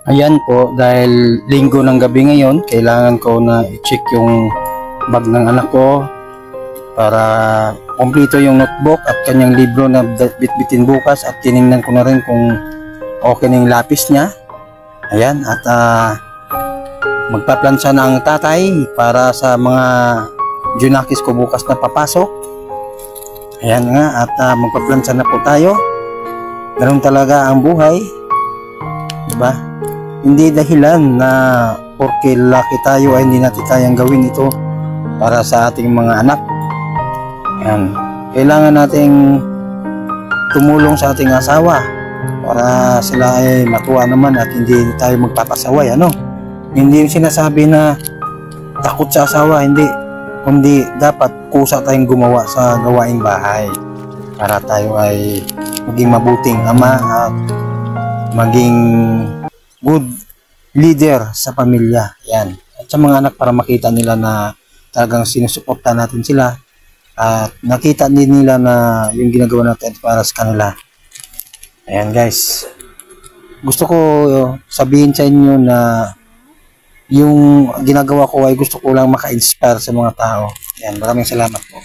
Ayan po, dahil linggo ng gabi ngayon, kailangan ko na i-check yung bag ng anak ko para kumpleto yung notebook at kanyang libro na bitbitin bukas, at tiningnan ko na rin kung okay na yung lapis niya. Ayan, at magpaplansya na ang tatay para sa mga junakis ko bukas na papasok. Ayan nga, at magpaplansya na po tayo. Ganun talaga ang buhay, diba? Hindi dahilan na porke lalaki tayo ay hindi natin kayang gawin ito para sa ating mga anak. Ayan. Kailangan nating tumulong sa ating asawa para sila ay matuwa naman at hindi tayo magpapasaway. Hindi sinasabi na takot sa asawa, hindi. Kundi dapat kusa tayong gumawa sa gawaing bahay para tayo ay maging mabuting ama at maging good leader sa pamilya. Yan. At sa mga anak, para makita nila na talagang sinusuporta natin sila at nakita din nila na yung ginagawa natin para sa kanila. Ayan guys, gusto ko sabihin sa inyo na yung ginagawa ko ay gusto ko lang maka-inspire sa mga tao. Ayan, maraming salamat po.